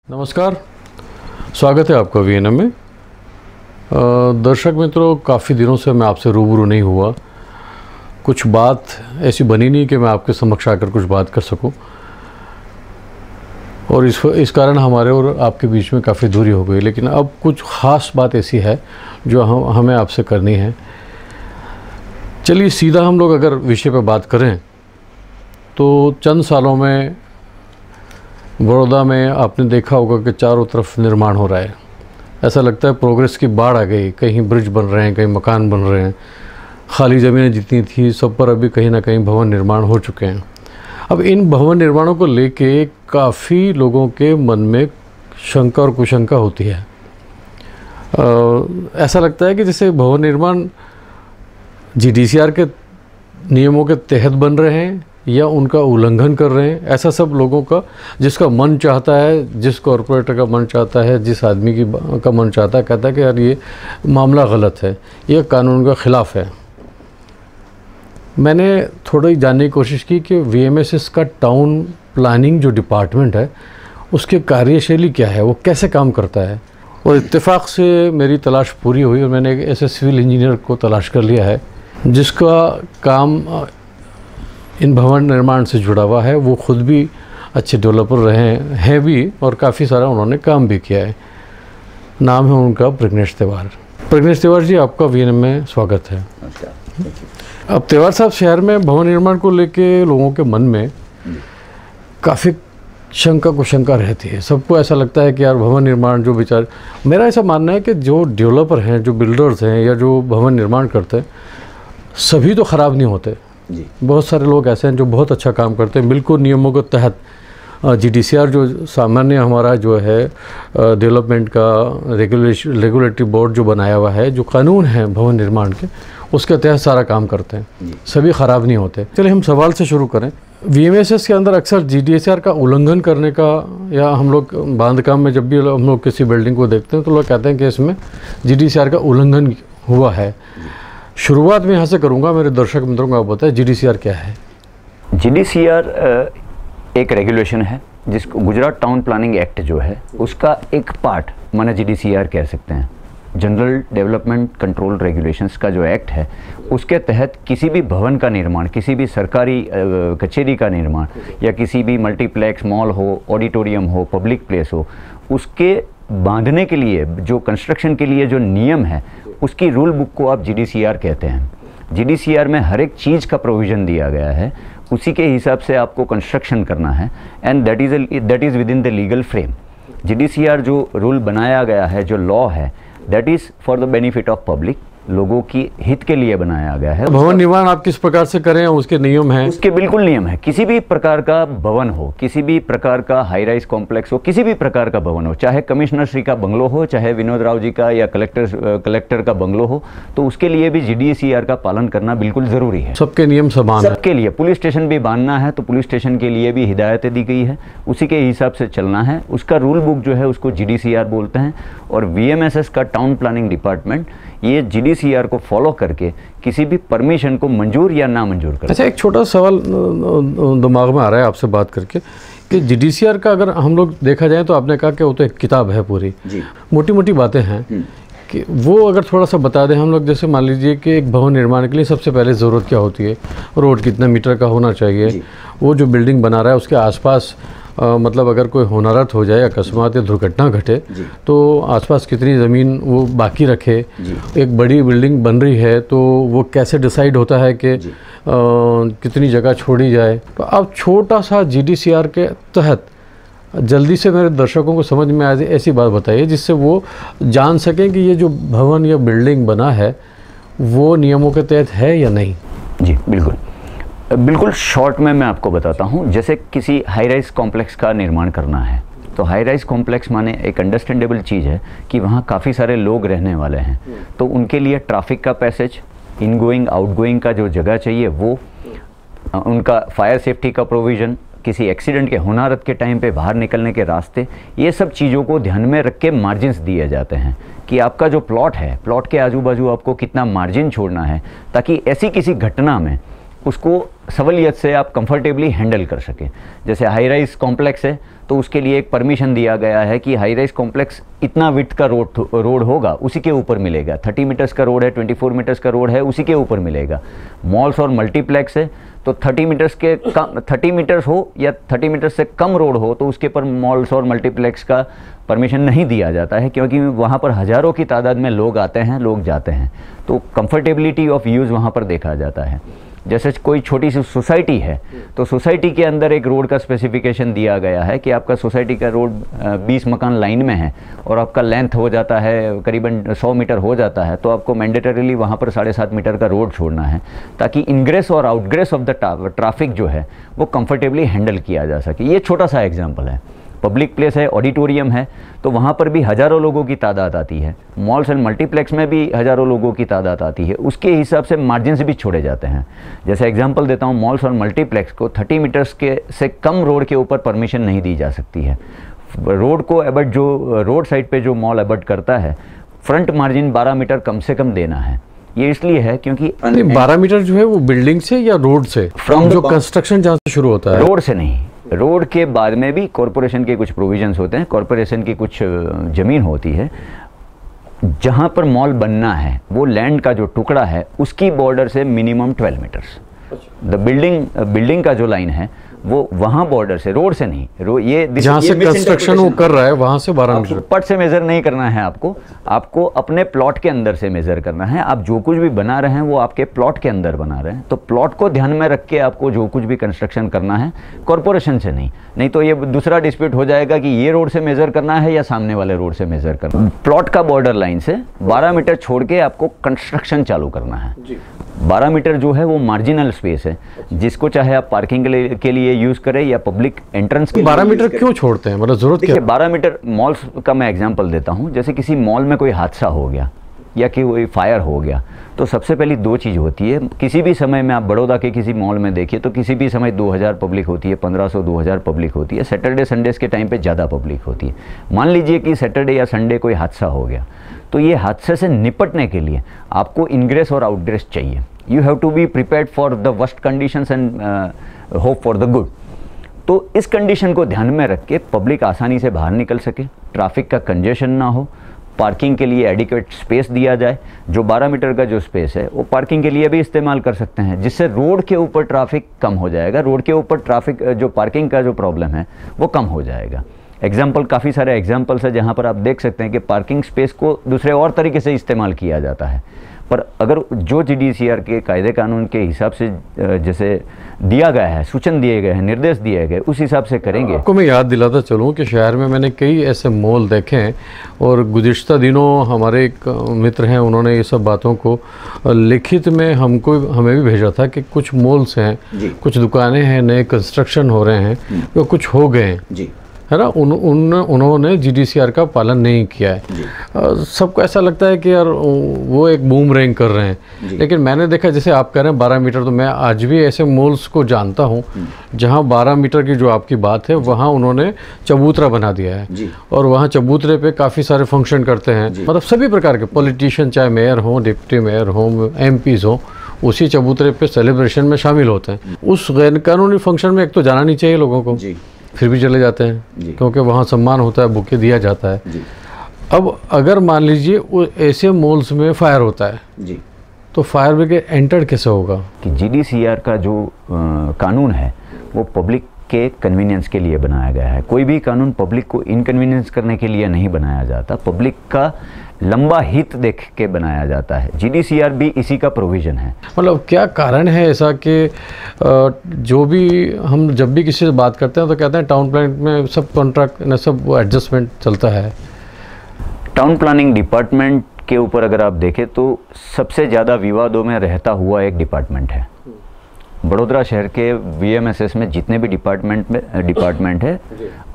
नमस्कार, स्वागत है आपका वीएनएम में। दर्शक मित्रों, काफ़ी दिनों से मैं आपसे रूबरू नहीं हुआ। कुछ बात ऐसी बनी नहीं कि मैं आपके समक्ष आकर कुछ बात कर सकूं, और इस कारण हमारे और आपके बीच में काफ़ी दूरी हो गई। लेकिन अब कुछ ख़ास बात ऐसी है जो हमें आपसे करनी है। चलिए सीधा हम लोग अगर विषय पर बात करें तो चंद सालों में बड़ौदा में आपने देखा होगा कि चारों तरफ निर्माण हो रहा है। ऐसा लगता है प्रोग्रेस की बाढ़ आ गई। कहीं ब्रिज बन रहे हैं, कहीं मकान बन रहे हैं, खाली ज़मीनें जितनी थी सब पर अभी कहीं ना कहीं भवन निर्माण हो चुके हैं। अब इन भवन निर्माणों को लेके काफ़ी लोगों के मन में शंका और कुशंका होती है। ऐसा लगता है कि जैसे भवन निर्माण जीडीसीआर के नियमों के तहत बन रहे हैं या उनका उल्लंघन कर रहे हैं। ऐसा सब लोगों का, जिसका मन चाहता है, जिस कॉरपोरेटर का मन चाहता है, जिस आदमी का मन चाहता है, कहता है कि यार ये मामला गलत है, ये कानून का ख़िलाफ़ है। मैंने थोड़ी जानने की कोशिश की कि वीएमएसएस का टाउन प्लानिंग जो डिपार्टमेंट है उसकी कार्यशैली क्या है, वो कैसे काम करता है। और इत्तेफाक से मेरी तलाश पूरी हुई और मैंने एक ऐसे सिविल इंजीनियर को तलाश कर लिया है जिसका काम इन भवन निर्माण से जुड़ा हुआ है। वो खुद भी अच्छे डेवलपर रहे हैं भी और काफ़ी सारा उन्होंने काम भी किया है। नाम है उनका प्रज्ञेश तिवारी। प्रज्ञेश तिवारी जी, आपका वीएनएम में स्वागत है। अब तिवारी साहब, शहर में भवन निर्माण को लेके लोगों के मन में काफ़ी शंका कुशंका रहती है। सबको ऐसा लगता है कि यार भवन निर्माण जो विचार, मेरा ऐसा मानना है कि जो डेवलपर हैं, जो बिल्डर्स हैं या जो भवन निर्माण करते हैं, सभी तो ख़राब नहीं होते जी। बहुत सारे लोग ऐसे हैं जो बहुत अच्छा काम करते हैं, बिल्कुल नियमों के तहत। जीडीसीआर जो सामान्य हमारा जो है डेवलपमेंट का रेगुलेटरी बोर्ड जो बनाया हुआ है, जो कानून है भवन निर्माण के, उसके तहत सारा काम करते हैं, सभी ख़राब नहीं होते। चलिए हम सवाल से शुरू करें। वीएमएसएस के अंदर अक्सर जीडीसीआर का उल्लंघन करने का, या हम लोग बांधकाम में जब भी हम लोग किसी बिल्डिंग को देखते हैं तो लोग कहते हैं कि इसमें जीडीसीआर का उल्लंघन हुआ है। शुरुआत में यहाँ से करूँगा, मेरे दर्शक मित्रों को आप बताएं जीडीसीआर क्या है। जीडीसीआर एक रेगुलेशन है जिसको गुजरात टाउन प्लानिंग एक्ट जो है उसका एक पार्ट माना जीडीसीआर कह सकते हैं। जनरल डेवलपमेंट कंट्रोल रेगुलेशंस का जो एक्ट है उसके तहत किसी भी भवन का निर्माण, किसी भी सरकारी कचेरी का निर्माण या किसी भी मल्टीप्लेक्स, मॉल हो, ऑडिटोरियम हो, पब्लिक प्लेस हो, उसके बांधने के लिए जो कंस्ट्रक्शन के लिए जो नियम है उसकी रूल बुक को आप जीडीसीआर कहते हैं। जीडीसीआर में हर एक चीज़ का प्रोविज़न दिया गया है, उसी के हिसाब से आपको कंस्ट्रक्शन करना है, and that is within the legal frame. GDCR जो रूल बनाया गया है, जो लॉ है, that is for the benefit of public, लोगों की हित के लिए बनाया गया है। भवन निर्माण आप किस प्रकार से करें, उसके नियम हैं? उसके बिल्कुल नियम है। किसी भी प्रकार का भवन हो, किसी भी प्रकार का हाई राइज कॉम्प्लेक्स हो, किसी भी प्रकार का भवन हो, चाहे कमिश्नर श्री का बंगलो हो, चाहे विनोद राव जी का या कलेक्टर का बंगलो हो, तो उसके लिए भी जीडीसीआर का पालन करना बिल्कुल ज़रूरी है। सबके नियम समान है। सबके लिए। पुलिस स्टेशन भी बांधना है तो पुलिस स्टेशन के लिए भी हिदायतें दी गई है, उसी के हिसाब से चलना है। उसका रूल बुक जो है उसको जीडीसीआर बोलते हैं। और वीएमएसएस का टाउन प्लानिंग डिपार्टमेंट ये जीडीसीआर को फॉलो करके किसी भी परमिशन को मंजूर या ना मंजूर करे। अच्छा, एक छोटा सवाल दिमाग में आ रहा है आपसे बात करके कि जीडीसीआर का अगर हम लोग देखा जाए तो आपने कहा कि वो तो एक किताब है पूरी, मोटी मोटी बातें हैं कि वो अगर थोड़ा सा बता दें हम लोग। जैसे मान लीजिए कि एक भवन निर्माण के लिए सबसे पहले ज़रूरत क्या होती है, रोड कितने मीटर का होना चाहिए, वो जो बिल्डिंग बना रहा है उसके आसपास मतलब अगर कोई होनारत हो जाए, अकस्मात या दुर्घटना घटे तो आसपास कितनी ज़मीन वो बाकी रखे। एक बड़ी बिल्डिंग बन रही है तो वो कैसे डिसाइड होता है कि कितनी जगह छोड़ी जाए। तो अब छोटा सा जीडीसीआर के तहत जल्दी से मेरे दर्शकों को समझ में आए ऐसी बात बताइए जिससे वो जान सकें कि ये जो भवन या बिल्डिंग बना है वो नियमों के तहत है या नहीं। जी बिल्कुल शॉर्ट में मैं आपको बताता हूँ। जैसे किसी हाई राइज कॉम्प्लेक्स का निर्माण करना है तो हाई राइज कॉम्प्लेक्स माने एक अंडरस्टैंडेबल चीज़ है कि वहाँ काफ़ी सारे लोग रहने वाले हैं, तो उनके लिए ट्रैफिक का पैसेज, इनगोइंग आउटगोइंग का जो जगह चाहिए वो, उनका फायर सेफ्टी का प्रोविज़न, किसी एक्सीडेंट के होनारत के टाइम पे बाहर निकलने के रास्ते, ये सब चीज़ों को ध्यान में रख के मार्जिन्स दिए जाते हैं कि आपका जो प्लॉट है, प्लॉट के आजू बाजू आपको कितना मार्जिन छोड़ना है ताकि ऐसी किसी घटना में उसको सहूलियत से आप कंफर्टेबली हैंडल कर सकें। जैसे हाई राइज कॉम्प्लेक्स है तो उसके लिए एक परमिशन दिया गया है कि हाई राइज कॉम्प्लेक्स इतना विड्थ का रोड होगा, उसी के ऊपर मिलेगा। 30 मीटर्स का रोड है, 24 मीटर्स का रोड है, उसी के ऊपर मिलेगा। मॉल्स और मल्टीप्लेक्स है तो 30 मीटर्स के कम, 30 मीटर्स हो या 30 मीटर्स से कम रोड हो तो उसके पर मॉल्स और मल्टीप्लेक्स का परमिशन नहीं दिया जाता है, क्योंकि वहाँ पर हज़ारों की तादाद में लोग आते हैं, लोग जाते हैं, तो कंफर्टेबिलिटी ऑफ यूज़ वहाँ पर देखा जाता है। जैसे कोई छोटी सी सोसाइटी है तो सोसाइटी के अंदर एक रोड का स्पेसिफिकेशन दिया गया है कि आपका सोसाइटी का रोड 20 मकान लाइन में है और आपका लेंथ हो जाता है करीबन 100 मीटर हो जाता है, तो आपको मैंडेटरीली वहाँ पर 7.5 मीटर का रोड छोड़ना है ताकि इनग्रेस और आउटग्रेस ऑफ द ट्रैफिक जो है वो कंफर्टेबली हैंडल किया जा सके। ये छोटा सा एग्जाम्पल है। पब्लिक प्लेस है, ऑडिटोरियम है, तो वहाँ पर भी हज़ारों लोगों की तादाद आती है। मॉल्स एंड मल्टीप्लेक्स में भी हज़ारों लोगों की तादाद आती है, उसके हिसाब से मार्जिन से भी छोड़े जाते हैं। जैसे एग्जांपल देता हूँ, मॉल्स और मल्टीप्लेक्स को 30 मीटर्स के से कम रोड के ऊपर परमिशन नहीं दी जा सकती है। रोड को अबट जो रोड साइड पे जो मॉल अबट करता है, फ्रंट मार्जिन 12 मीटर कम से कम देना है। ये इसलिए है क्योंकि 12 मीटर जो है वो बिल्डिंग से या रोड से, फ्रॉम जो कंस्ट्रक्शन जहाँ से शुरू होता है? रोड से नहीं, रोड के बाद में भी कॉरपोरेशन के कुछ प्रोविजंस होते हैं, कॉरपोरेशन की कुछ ज़मीन होती है जहाँ पर मॉल बनना है, वो लैंड का जो टुकड़ा है उसकी बॉर्डर से मिनिमम 12 मीटर्स द बिल्डिंग का जो लाइन है वो वहाँ बॉर्डर से, रोड से नहीं। ये जहाँ से कंस्ट्रक्शन वो कर रहा है वहाँ से 12 मीटर पट से मेज़र नहीं करना है आपको अपने प्लॉट के अंदर से मेज़र करना है। आप जो कुछ भी बना रहे हैं वो आपके प्लॉट के अंदर बना रहे हैं, तो प्लॉट को ध्यान में रख के आपको जो कुछ भी कंस्ट्रक्शन करना है, कॉरपोरेशन से नहीं तो ये दूसरा डिस्प्यूट हो जाएगा कि ये रोड से मेज़र करना है या सामने वाले रोड से मेज़र करना है। प्लॉट का बॉर्डर लाइन से 12 मीटर छोड़ के आपको कंस्ट्रक्शन चालू करना है। 12 मीटर जो है वो मार्जिनल स्पेस है, जिसको चाहे आप पार्किंग के लिए यूज़ करें या पब्लिक एंट्रेंस के 12 मीटर क्यों छोड़ते हैं, मतलब जरूरत क्या है? 12 मीटर मॉल्स का मैं एग्जांपल देता हूं। जैसे किसी मॉल में कोई हादसा हो गया या कि कोई फायर हो गया, तो सबसे पहली 2 चीज़ होती है। किसी भी समय में आप बड़ौदा के किसी मॉल में देखिए तो किसी भी समय 2000 पब्लिक होती है, 1500-2000 पब्लिक होती है। सैटरडे संडेज़ के टाइम पे ज़्यादा पब्लिक होती है। मान लीजिए कि सैटरडे या संडे कोई हादसा हो गया, तो ये हादसे से निपटने के लिए आपको इनग्रेस और आउटग्रेस चाहिए। You have to be prepared for the worst conditions and hope for the good. तो इस कंडीशन को ध्यान में रख के पब्लिक आसानी से बाहर निकल सके, ट्रैफिक का कंजेशन ना हो, पार्किंग के लिए एडिक्वेट स्पेस दिया जाए। जो 12 मीटर का जो स्पेस है वो पार्किंग के लिए भी इस्तेमाल कर सकते हैं, जिससे रोड के ऊपर ट्रैफिक कम हो जाएगा। रोड के ऊपर ट्रैफिक जो पार्किंग का जो प्रॉब्लम है वो कम हो जाएगा। एग्जाम्पल, काफ़ी सारे एग्जाम्पल्स है जहाँ पर आप देख सकते हैं कि पार्किंग स्पेस को दूसरे और तरीके से इस्तेमाल किया जाता है। पर अगर जो GDCR के कायदे कानून के हिसाब से जैसे दिया गया है, सूचन दिए गए हैं, निर्देश दिए गए, उस हिसाब से करेंगे। आपको मैं याद दिलाता चलूँ कि शहर में मैंने कई ऐसे मॉल देखे हैं और गुज़िश्ता दिनों हमारे एक मित्र हैं, उन्होंने ये सब बातों को लिखित में हमें भी भेजा था कि कुछ मॉल्स हैं, कुछ दुकानें हैं, नए कंस्ट्रक्शन हो रहे हैं, वो कुछ हो गए हैं, है ना, उन्होंने GDCR का पालन नहीं किया है। सबको ऐसा लगता है कि यार वो एक बूमरैंग कर रहे हैं, लेकिन मैंने देखा, जैसे आप कह रहे हैं 12 मीटर, तो मैं आज भी ऐसे मॉल्स को जानता हूँ जहाँ 12 मीटर की जो आपकी बात है वहाँ उन्होंने चबूतरा बना दिया है और वहाँ चबूतरे पे काफ़ी सारे फंक्शन करते हैं। मतलब सभी प्रकार के पॉलिटिशियन, चाहे मेयर हों, डिप्टी मेयर हों, MPs हों, उसी चबूतरे पे सेलिब्रेशन में शामिल होते हैं। उस गैर कानूनी फंक्शन में एक तो जाना नहीं चाहिए लोगों को, फिर भी चले जाते हैं क्योंकि वहाँ सम्मान होता है, बुके दिया जाता है। अब अगर मान लीजिए वो ऐसे मॉल्स में फायर होता है तो फायर ब्रिगेड एंटर कैसे होगा? कि GDCR का जो कानून है वो पब्लिक के कन्वीनियंस के लिए बनाया गया है। कोई भी कानून पब्लिक को इनकन्वीनियंस करने के लिए नहीं बनाया जाता, पब्लिक का लंबा हित देख के बनाया जाता है। GDCR भी इसी का प्रोविज़न है। मतलब क्या कारण है ऐसा कि जो भी हम जब भी किसी से बात करते हैं तो कहते हैं टाउन प्लानिंग में सब कॉन्ट्रैक्ट न सब वो एडजस्टमेंट चलता है। टाउन प्लानिंग डिपार्टमेंट के ऊपर अगर आप देखें तो सबसे ज़्यादा विवादों में रहता हुआ एक डिपार्टमेंट है। बड़ोदरा शहर के VMSS में जितने भी डिपार्टमेंट है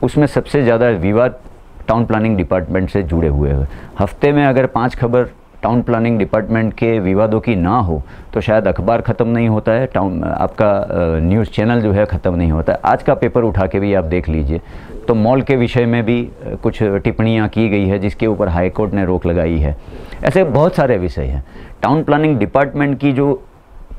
उसमें सबसे ज़्यादा विवाद टाउन प्लानिंग डिपार्टमेंट से जुड़े हुए हैं। हफ्ते में अगर 5 खबर टाउन प्लानिंग डिपार्टमेंट के विवादों की ना हो तो शायद अखबार ख़त्म नहीं होता है, आपका न्यूज़ चैनल जो है ख़त्म नहीं होता है। आज का पेपर उठा के भी आप देख लीजिए तो मॉल के विषय में भी कुछ टिप्पणियाँ की गई है जिसके ऊपर हाई कोर्ट ने रोक लगाई है। ऐसे बहुत सारे विषय हैं। टाउन प्लानिंग डिपार्टमेंट की जो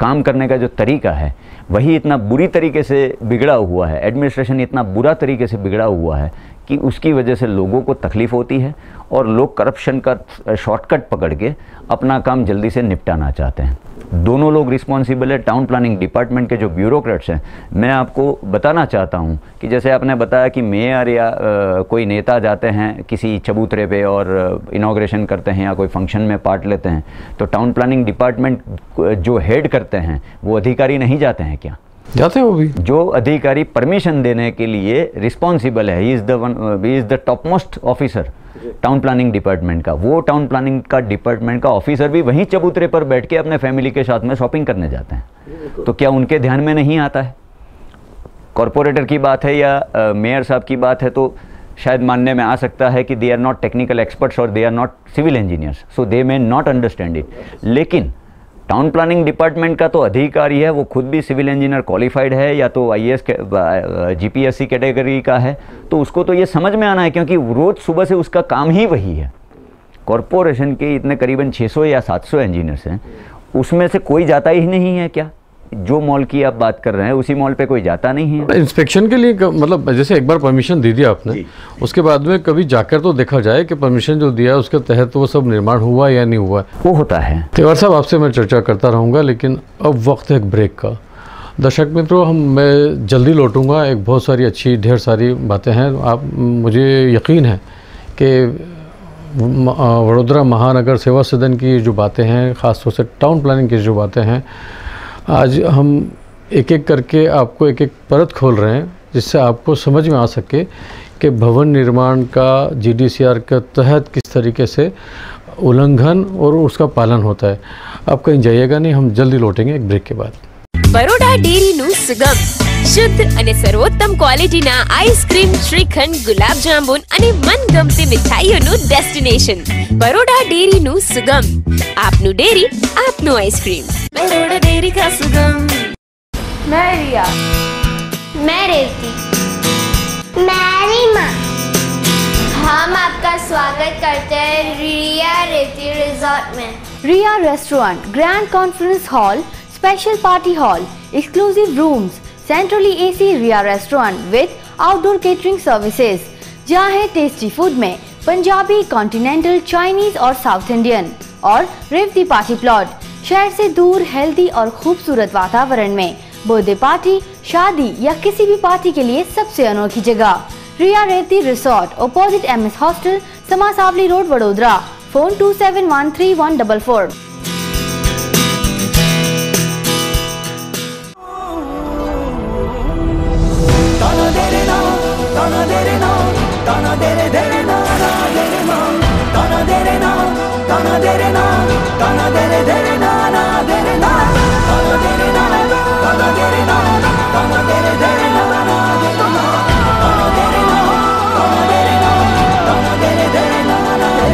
काम करने का जो तरीका है वही इतना बुरी तरीके से बिगड़ा हुआ है, एडमिनिस्ट्रेशन इतना बुरा तरीके से बिगड़ा हुआ है कि उसकी वजह से लोगों को तकलीफ़ होती है और लोग करप्शन का शॉर्टकट पकड़ के अपना काम जल्दी से निपटाना चाहते हैं। दोनों लोग रिस्पॉन्सिबल है। टाउन प्लानिंग डिपार्टमेंट के जो ब्यूरोक्रेट्स हैं, मैं आपको बताना चाहता हूं कि जैसे आपने बताया कि मेयर या कोई नेता जाते हैं किसी चबूतरे पे और इनॉग्रेशन करते हैं या कोई फंक्शन में पार्ट लेते हैं, तो टाउन प्लानिंग डिपार्टमेंट जो हेड करते हैं वो अधिकारी नहीं जाते हैं क्या? जाते हैं वो भी। जो अधिकारी परमिशन देने के लिए रिस्पॉन्सिबल है, he is the top most officer town planning department का, वो टाउन प्लानिंग का डिपार्टमेंट का ऑफिसर भी वहीं चबूतरे पर बैठ के अपने फैमिली के साथ में शॉपिंग करने जाते हैं। तो क्या उनके ध्यान में नहीं आता है? कॉरपोरेटर की बात है या मेयर साहब की बात है तो शायद मानने में आ सकता है कि they are not technical experts और they are not civil engineers, so they may not understand it. लेकिन टाउन प्लानिंग डिपार्टमेंट का तो अधिकारी है, वो खुद भी सिविल इंजीनियर क्वालिफाइड है या तो IAS GPSC कैटेगरी का है, तो उसको तो ये समझ में आना है क्योंकि रोज़ सुबह से उसका काम ही वही है। कॉरपोरेशन के इतने करीबन 600 या 700 इंजीनियर्स हैं, उसमें से कोई जाता ही नहीं है क्या? जो मॉल की आप बात कर रहे हैं उसी मॉल पे कोई जाता नहीं है। इंस्पेक्शन के लिए मतलब जैसे एक बार परमिशन दे दिया आपने, उसके बाद में कभी जाकर तो देखा जाए कि परमिशन जो दिया है उसके तहत वो सब निर्माण हुआ या नहीं हुआ? वो होता है। तिवारी साहब, आपसे मैं चर्चा करता रहूँगा, लेकिन अब वक्त है एक ब्रेक का। दर्शक मित्रों, मैं जल्दी लौटूंगा। एक बहुत सारी अच्छी ढेर सारी बातें हैं। आप, मुझे यकीन है कि वडोदरा महानगर सेवा सदन की जो बातें हैं, ख़ास तौर से टाउन प्लानिंग की जो बातें हैं, आज हम एक एक करके आपको एक एक परत खोल रहे हैं जिससे आपको समझ में आ सके कि भवन निर्माण का GDCR के तहत किस तरीके से उल्लंघन और उसका पालन होता है। आप कहीं जाइएगा नहीं, हम जल्दी लौटेंगे एक ब्रेक के बाद। बरोडा डेरी નું સુગમ શુદ્ધ અને સર્વોત્તમ ક્વોલિટીના આઈસ્ક્રીમ, શ્રીખંડ, ગુલાબ જાંબુન અને મનગમતી મિઠાઈઓનું ડેસ્ટિનેશન બરોડા ડેરી નું સુગમ, આપનું ડેરી આપનું આઈસ્ક્રીમ, બરોડા ડેરી का सुगम। मैं रिया, मैं रेवती, मैं रीमा। हम आपका स्वागत करते हैं रिया रेवती रिजॉर्ट में। Riya restaurant, grand conference hall, special party hall, exclusive rooms, centrally AC Riya restaurant with outdoor catering services, जहाँ है टेस्टी फूड में पंजाबी, कॉन्टिनेंटल, चाइनीज और साउथ इंडियन। और रेवती पार्टी प्लॉट, शहर से दूर, हेल्दी और खूबसूरत वातावरण में बर्थडे पार्टी, शादी या किसी भी पार्टी के लिए सबसे अनोखी जगह। Riya Revati resort, opposite MS hostel, Samasavali road, Vadodara. Phone 27131444।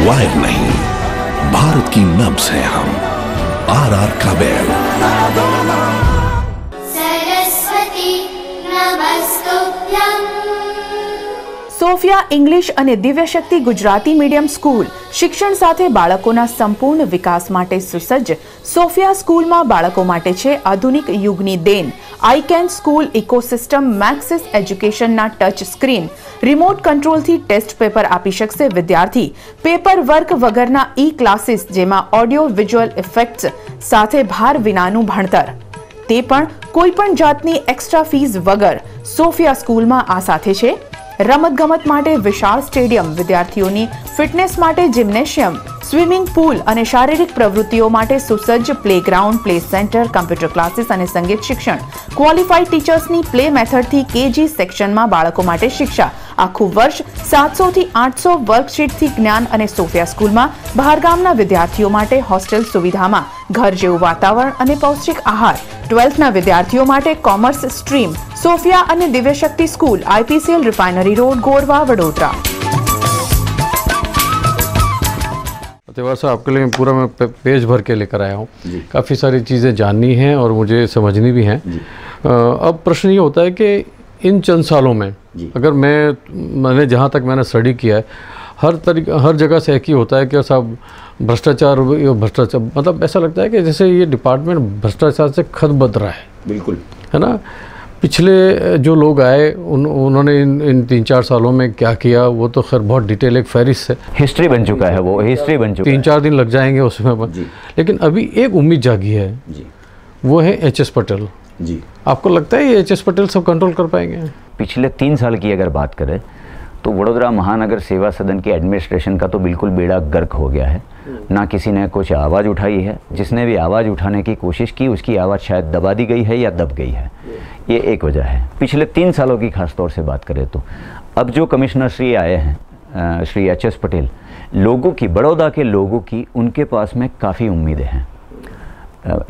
Wire नहीं, भारत की नब्ज है हम। RR काबेल। सरस्वती नमस्तुभ्यं। સોફિયા ઇંગ્લિશ અને દિવ્યશક્તિ ગુજરાતી મીડિયમ સ્કૂલ શિક્ષણ સાથે બાળકોના સંપૂર્ણ વિકાસ માટે સુસજ્જ સોફિયા સ્કૂલમાં બાળકો માટે છે આધુનિક યુગની દેન આઈકેન સ્કૂલ ઇકોસિસ્ટમ મેક્સિસ એજ્યુકેશનના ટચ સ્ક્રીન રિમોટ કંટ્રોલથી ટેસ્ટ પેપર આપી શકશે વિદ્યાર્થી પેપર વર્ક વગરના ક્લાસીસ જેમાં ઓડિયો વિઝ્યુઅલ ઇફેક્ટ્સ સાથે ભાર વિનાનું ભણતર તે પણ કોઈપણ જાતની એક્સ્ટ્રા ફીસ વગર સોફિયા સ્કૂલમાં આ સાથે છે રમતગમત માટે વિશાળ સ્ટેડિયમ વિદ્યાર્થીઓની ફિટનેસ માટે જિમ્નેશિયમ સ્વિમિંગ પૂલ અને શારીરિક પ્રવૃત્તિઓ માટે સુસજ્જ playground play centre computer classes અને સંગીત શિક્ષણ ક્વોલિફાઈડ ટીચર્સની પ્લે મેથડથી KG સેક્શનમાં બાળકો માટે શિક્ષા આખું વર્ષ 700 થી 800 વર્કશીટથી જ્ઞાન અને સોફિયા સ્કૂલમાં બહારગામના વિદ્યાર્થીઓ માટે હોસ્ટેલ સુવિધામાં ઘર જેવું વાતાવરણ અને પૌષ્ટિક આહાર 12થના વિદ્યાર્થીઓ માટે કોમર્સ સ્ટ્રીમ सोफिया અને Divyashakti school IPCL refinery road Gorwa Vadodara. Tiwari साहब, आपके लिए पूरा मैं पेज भर के लेकर आया हूँ। काफ़ी सारी चीज़ें जाननी हैं और मुझे समझनी भी हैं। अब प्रश्न ये होता है कि इन चंद सालों में अगर मैंने जहाँ तक मैंने स्टडी किया है, हर जगह से एक ही होता है कि साहब भ्रष्टाचार मतलब ऐसा लगता है कि जैसे ये डिपार्टमेंट भ्रष्टाचार से खत-बद रहा है। बिल्कुल, है ना। पिछले जो लोग आए उन्होंने इन 3-4 सालों में क्या किया वो तो खैर बहुत डिटेल एक फहरिस्त है, हिस्ट्री बन चुका है, वो हिस्ट्री बन चुका है। 3-4 दिन लग जाएंगे उसमें, लेकिन अभी एक उम्मीद जागी है जी। वो है एचएस पटेल जी। आपको लगता है ये एचएस पटेल सब कंट्रोल कर पाएंगे? पिछले 3 साल की अगर बात करें तो वडोदरा महानगर सेवा सदन के एडमिनिस्ट्रेशन का तो बिल्कुल बेड़ा गर्क हो गया है। ना किसी ने कुछ आवाज़ उठाई है, जिसने भी आवाज़ उठाने की कोशिश की उसकी आवाज़ शायद दबा दी गई है या दब गई है। ये एक वजह है। पिछले 3 सालों की खास तौर से बात करें तो अब जो कमिश्नर श्री आए हैं, श्री एचएस पटेल, लोगों की, बड़ौदा के लोगों की उनके पास में काफ़ी उम्मीदें हैं।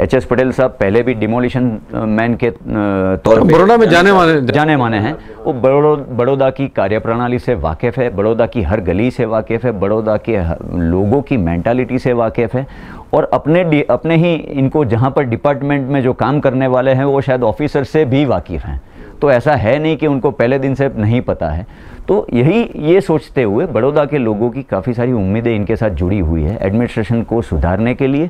एचएस पटेल साहब पहले भी डिमोलिशन मैन के तौर पे बड़ौदा में जाने माने हैं। वो बड़ौदा की कार्यप्रणाली से वाकिफ़ है, बड़ौदा की हर गली से वाकिफ़ है, बड़ौदा के लोगों की मेंटालिटी से वाकिफ़ है, और अपने ही इनको जहाँ पर डिपार्टमेंट में जो काम करने वाले हैं वो शायद ऑफिसर से भी वाकिफ़ हैं। तो ऐसा है नहीं कि उनको पहले दिन से नहीं पता है। तो ये सोचते हुए बड़ौदा के लोगों की काफ़ी सारी उम्मीदें इनके साथ जुड़ी हुई है। एडमिनिस्ट्रेशन को सुधारने के लिए,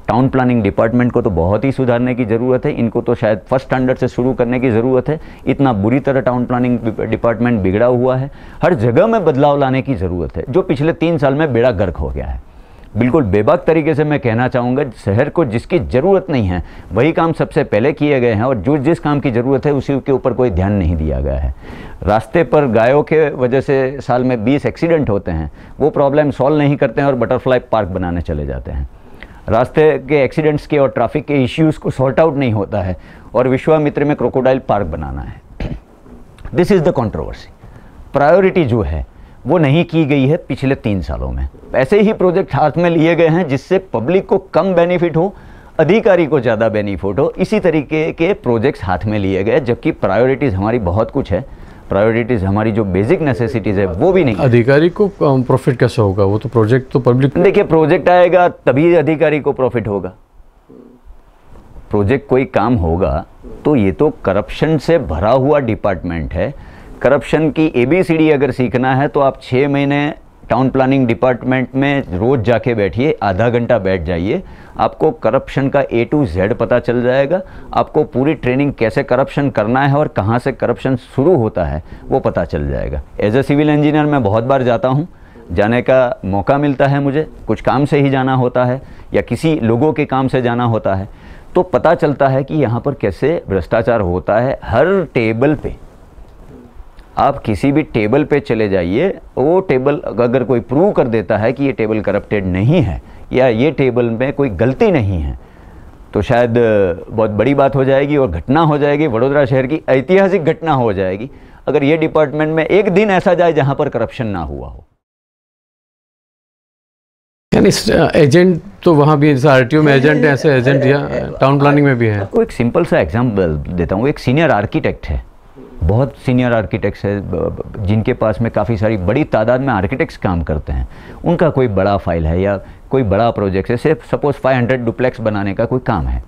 टाउन प्लानिंग डिपार्टमेंट को तो बहुत ही सुधारने की ज़रूरत है। इनको तो शायद फर्स्ट स्टैंडर्ड से शुरू करने की ज़रूरत है। इतना बुरी तरह टाउन प्लानिंग डिपार्टमेंट बिगड़ा हुआ है। हर जगह में बदलाव लाने की ज़रूरत है, जो पिछले 3 साल में बेड़ा गर्क हो गया है। बिल्कुल बेबाक तरीके से मैं कहना चाहूँगा, शहर को जिसकी ज़रूरत नहीं है वही काम सबसे पहले किए गए हैं, और जो जिस काम की ज़रूरत है उसी के ऊपर कोई ध्यान नहीं दिया गया है। रास्ते पर गायों के वजह से साल में 20 एक्सीडेंट होते हैं, वो प्रॉब्लम सॉल्व नहीं करते हैं और बटरफ्लाई पार्क बनाने चले जाते हैं। रास्ते के एक्सीडेंट्स के और ट्रैफिक के इश्यूज़ को सॉर्ट आउट नहीं होता है और विश्वामित्र में क्रोकोडाइल पार्क बनाना है। This is the controversy. Priority जो है वो नहीं की गई है पिछले 3 सालों में। ऐसे ही प्रोजेक्ट हाथ में लिए गए हैं जिससे पब्लिक को कम बेनिफिट हो, अधिकारी को ज़्यादा बेनिफिट हो, इसी तरीके के प्रोजेक्ट्स हाथ में लिए गए, जबकि प्रायोरिटीज़ हमारी बहुत कुछ है। प्रायोरिटीज़ हमारी जो बेसिक नेसेसिटीज़ है वो भी नहीं। अधिकारी को प्रॉफिट कैसे होगा? वो तो प्रोजेक्ट तो पब्लिक, देखिए प्रोजेक्ट आएगा तभी अधिकारी को प्रॉफिट होगा। प्रोजेक्ट कोई काम होगा तो ये तो करप्शन से भरा हुआ डिपार्टमेंट है। करप्शन की ABCD अगर सीखना है तो आप 6 महीने टाउन प्लानिंग डिपार्टमेंट में रोज़ जाके बैठिए, आधा घंटा बैठ जाइए, आपको करप्शन का A to Z पता चल जाएगा। आपको पूरी ट्रेनिंग कैसे करप्शन करना है और कहाँ से करप्शन शुरू होता है वो पता चल जाएगा। एज ए सिविल इंजीनियर मैं बहुत बार जाता हूँ, जाने का मौका मिलता है मुझे, कुछ काम से ही जाना होता है या किसी लोगों के काम से जाना होता है, तो पता चलता है कि यहाँ पर कैसे भ्रष्टाचार होता है। हर टेबल पे, आप किसी भी टेबल पे चले जाइए, वो टेबल अगर कोई प्रूव कर देता है कि ये टेबल करप्टेड नहीं है या ये टेबल में कोई गलती नहीं है तो शायद बहुत बड़ी बात हो जाएगी और घटना हो जाएगी, वडोदरा शहर की ऐतिहासिक घटना हो जाएगी अगर ये डिपार्टमेंट में एक दिन ऐसा जाए जहां पर करप्शन ना हुआ हो। यानी एजेंट तो वहाँ भी, जैसे RTO में एजेंट है, ऐसे एजेंट या टाउन प्लानिंग में भी है। आपको एक सिंपल सा एग्जाम्पल देता हूँ। एक सीनियर आर्किटेक्ट है, बहुत सीनियर आर्किटेक्ट्स है जिनके पास में काफ़ी सारी बड़ी तादाद में आर्किटेक्ट्स काम करते हैं। उनका कोई बड़ा फाइल है या कोई बड़ा प्रोजेक्ट है, सिर्फ सपोज 500 डुप्लेक्स बनाने का कोई काम है।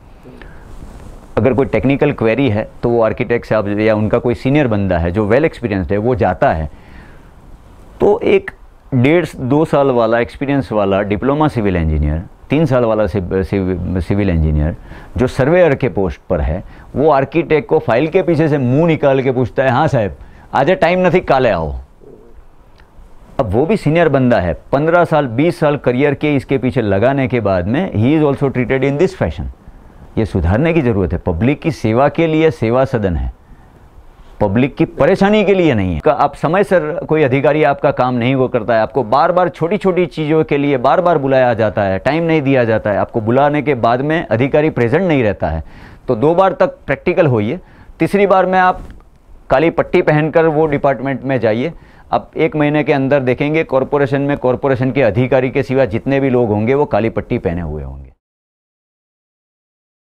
अगर कोई टेक्निकल क्वेरी है तो वो आर्किटेक्ट साहब या उनका कोई सीनियर बंदा है जो वेल एक्सपीरियंस्ड है, वो जाता है तो एक 1.5-2 साल वाला एक्सपीरियंस वाला डिप्लोमा सिविल इंजीनियर, 3 साल वाला सिविल इंजीनियर जो सर्वेयर के पोस्ट पर है, वो आर्किटेक्ट को फाइल के पीछे से मुंह निकाल के पूछता है, हाँ साहब आज टाइम नहीं, काले आओ। अब वो भी सीनियर बंदा है, 15 साल 20 साल करियर के इसके पीछे लगाने के बाद में he is also treated in this fashion. ये सुधारने की ज़रूरत है। पब्लिक की सेवा के लिए सेवा सदन है, पब्लिक की परेशानी के लिए नहीं है। आप समय से कोई अधिकारी आपका काम नहीं वो करता है, आपको बार बार छोटी छोटी चीज़ों के लिए बार बार बुलाया जाता है, टाइम नहीं दिया जाता है, आपको बुलाने के बाद में अधिकारी प्रेजेंट नहीं रहता है, तो 2 बार तक प्रैक्टिकल होइए, तीसरी बार में आप काली पट्टी पहनकर वो डिपार्टमेंट में जाइए। आप 1 महीने के अंदर देखेंगे कॉरपोरेशन में, कॉरपोरेशन के अधिकारी के सिवा जितने भी लोग होंगे वो काली पट्टी पहने हुए होंगे।